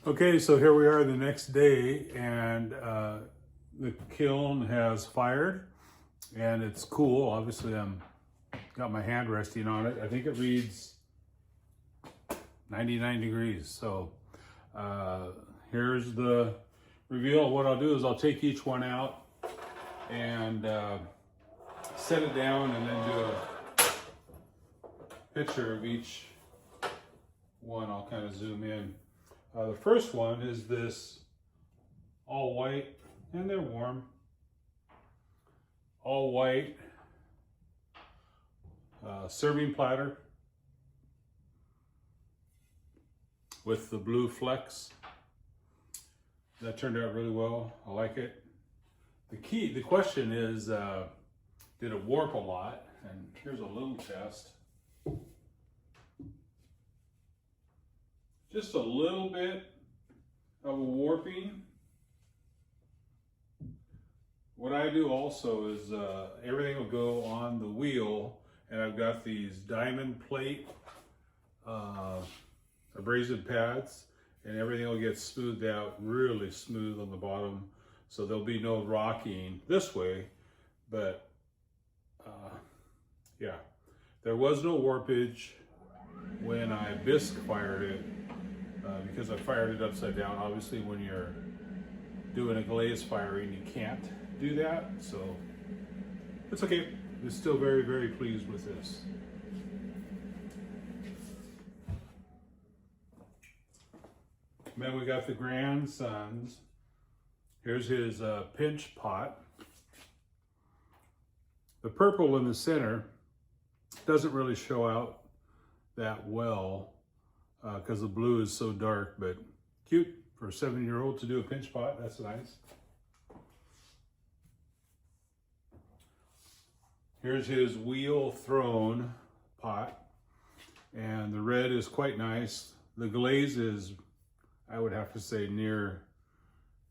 Okay, so here we are the next day, and the kiln has fired, and it's cool. Obviously, I'm got my hand resting on it. I think it reads 99 degrees. So here's the reveal. What I'll do is I'll take each one out and set it down, and then do a picture of each one. I'll kind of zoom in. The first one is this all white, and they're warm, all white serving platter with the blue flecks. That turned out really well. I like it. The question is, did it warp a lot? And here's a little test. Just a little bit of a warping. What I do also is everything will go on the wheel, and I've got these diamond plate abrasive pads, and everything will get smoothed out really smooth on the bottom, so there'll be no rocking this way. But yeah, there was no warpage when I bisque fired it, because I fired it upside down. Obviously, when you're doing a glaze firing, you can't do that, so it's okay. I'm still very, very pleased with this. Then we got the grandson's. Here's his pinch pot. The purple in the center doesn't really show out that well because the blue is so dark, but cute for a 7-year-old to do a pinch pot. That's nice. Here's his wheel thrown pot, and the red is quite nice. The glaze is, I would have to say, near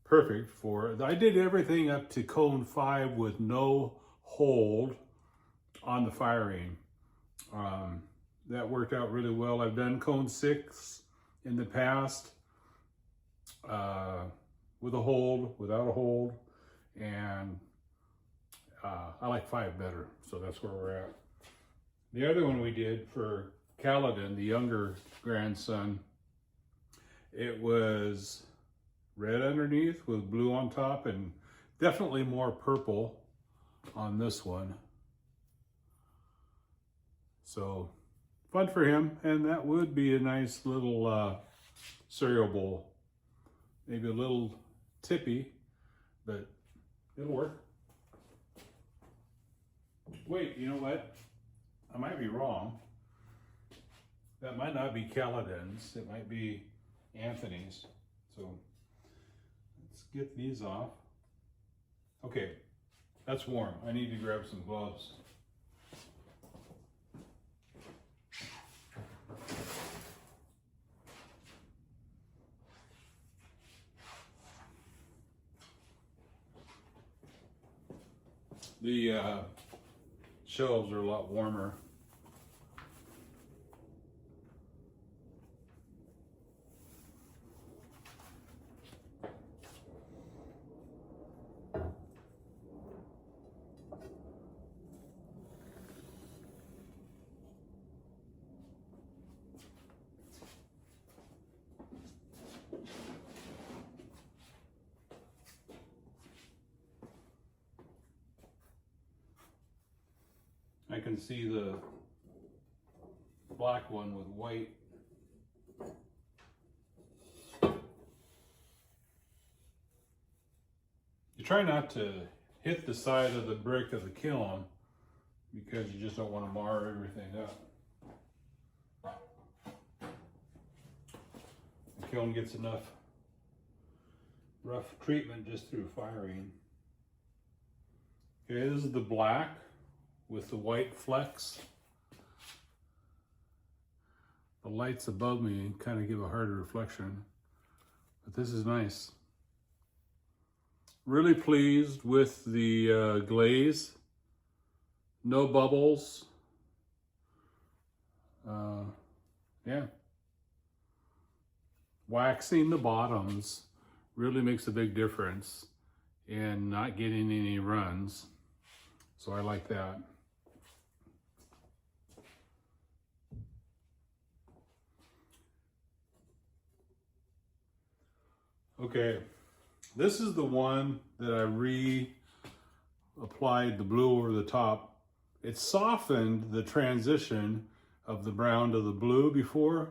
perfect for it. I did everything up to cone 5 with no hold on the firing. That worked out really well. I've done cone 6 in the past with a hold, without a hold, and I like 5 better, so that's where we're at. The other one we did for Kaladin, the younger grandson, it was red underneath with blue on top, and definitely more purple on this one. So fun for him, and that would be a nice little cereal bowl. Maybe a little tippy, but it'll work. Wait, you know what? I might be wrong. That might not be Kaladin's. It might be Anthony's. So let's get these off. Okay, that's warm. I need to grab some gloves. The shelves are a lot warmer. I can see the black one with white. You try not to hit the side of the brick of the kiln because you just don't want to mar everything up. The kiln gets enough rough treatment just through firing. Okay, this is the black with the white flecks. The lights above me kind of give a harder reflection, but this is nice. Really pleased with the glaze. No bubbles. Yeah. waxing the bottoms really makes a big difference in not getting any runs. So I like that. Okay, this is the one that I applied the blue over the top. It softened the transition of the brown to the blue before.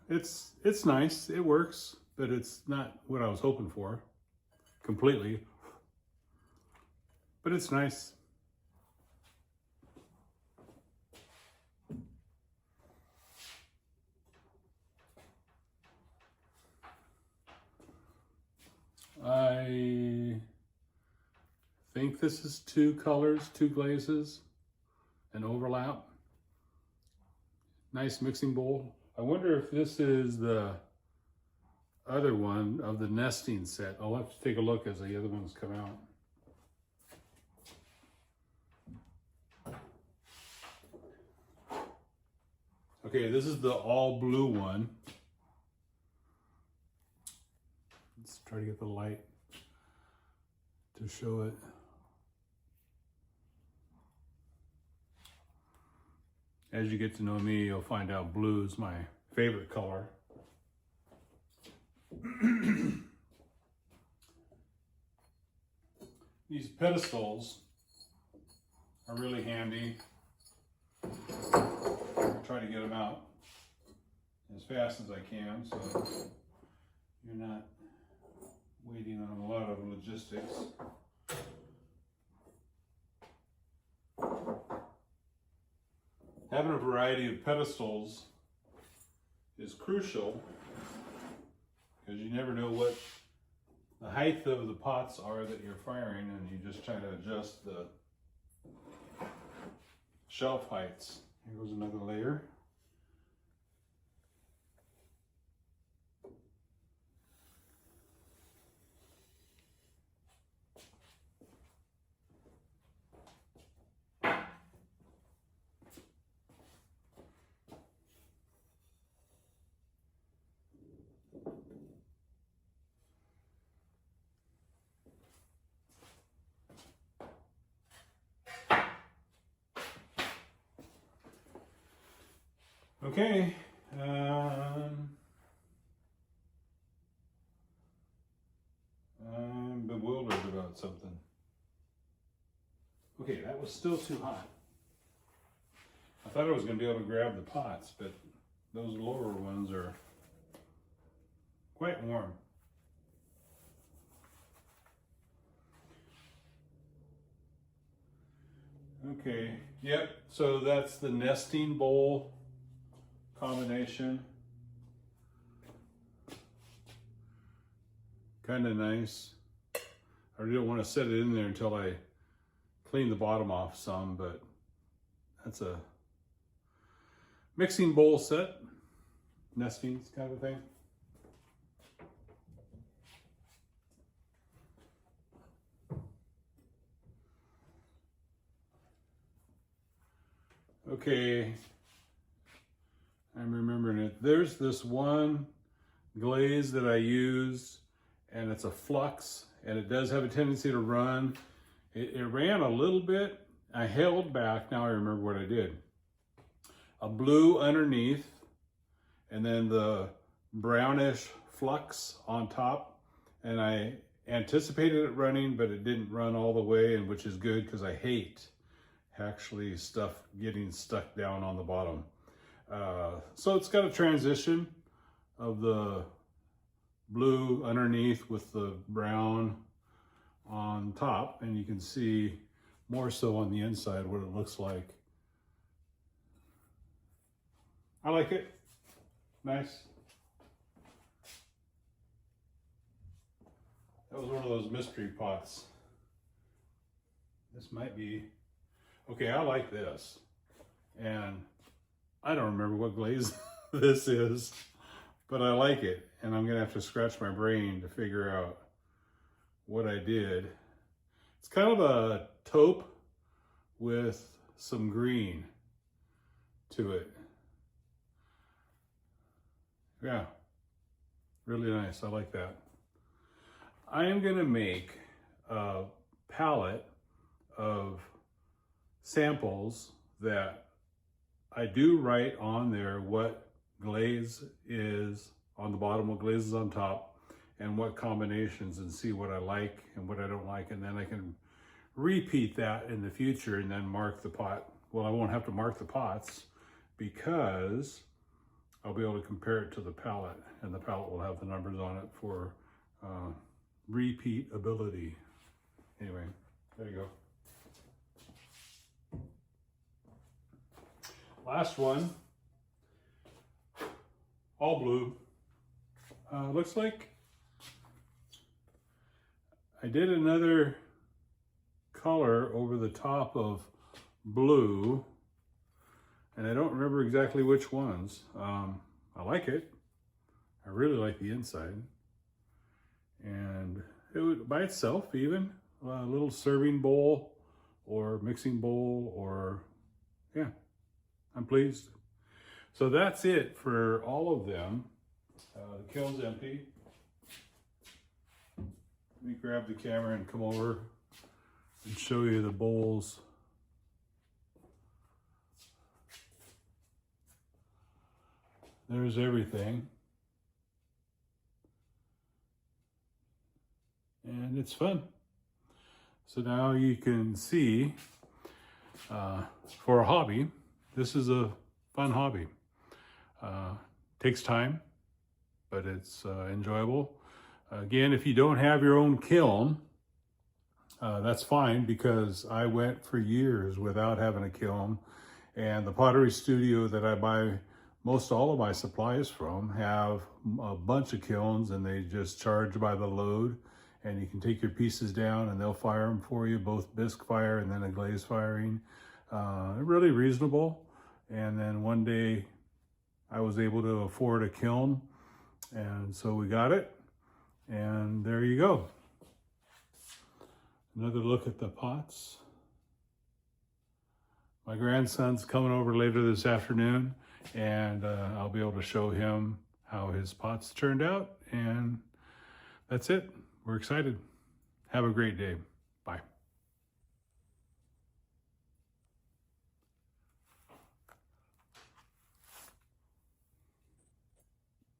It's nice, it works, but it's not what I was hoping for completely. But it's nice. I think this is two colors, two glazes, an overlap. Nice mixing bowl. I wonder if this is the other one of the nesting set. I'll have to take a look as the other ones come out. Okay, this is the all blue one. Let's try to get the light to show it. As you get to know me, you'll find out blue is my favorite color. These pedestals are really handy. I'll try to get them out as fast as I can so you're not waiting on a lot of logistics. Having a variety of pedestals is crucial because you never know what the height of the pots are that you're firing, and you just try to adjust the shelf heights. Here goes another layer. Okay, I'm bewildered about something. Okay, that was still too hot. I thought I was going to be able to grab the pots, but those lower ones are quite warm. Okay, yep, so that's the nesting bowl combination. Kind of nice. I really don't want to set it in there until I clean the bottom off some, but that's a mixing bowl set, nesting kind of thing. Okay, I'm remembering it. There's this one glaze that I use, and it's a flux, and it does have a tendency to run. It ran a little bit. I held back. Now I remember what I did. A blue underneath, and then the brownish flux on top. And I anticipated it running, but it didn't run all the way, and which is good because I hate actually stuff getting stuck down on the bottom. So it's got a transition of the blue underneath with the brown on top, and you can see more so on the inside what it looks like. I like it. Nice. That was one of those mystery pots. This might be, okay, I like this. And I don't remember what glaze this is, but I like it. And I'm gonna have to scratch my brain to figure out what I did. It's kind of a taupe with some green to it. Yeah, Really nice, I like that. I am gonna make a palette of samples that I do write on there what glaze is on the bottom, what glaze is on top, and what combinations, and see what I like and what I don't like, and then I can repeat that in the future and then mark the pot. Well, I won't have to mark the pots because I'll be able to compare it to the palette, and the palette will have the numbers on it for repeatability. Anyway, there you go. Last one, all blue. Looks like I did another color over the top of blue, and I don't remember exactly which ones. I like it. I really like the inside. And it would, by itself even, a little serving bowl or mixing bowl, or yeah, I'm pleased. So that's it for all of them. The kiln's empty. Let me grab the camera and come over and show you the bowls. There's everything. And it's fun. So now you can see, for a hobby, this is a fun hobby. Takes time, but it's enjoyable. Again, if you don't have your own kiln, that's fine, because I went for years without having a kiln, and the pottery studio that I buy most all of my supplies from have a bunch of kilns, and they just charge by the load, and you can take your pieces down and they'll fire them for you, both bisque fire and then a glaze firing. Really reasonable. And then one day I was able to afford a kiln, and so we got it, and there you go. Another look at the pots. My grandson's coming over later this afternoon, and I'll be able to show him how his pots turned out, and that's it. We're excited. Have a great day. Bye.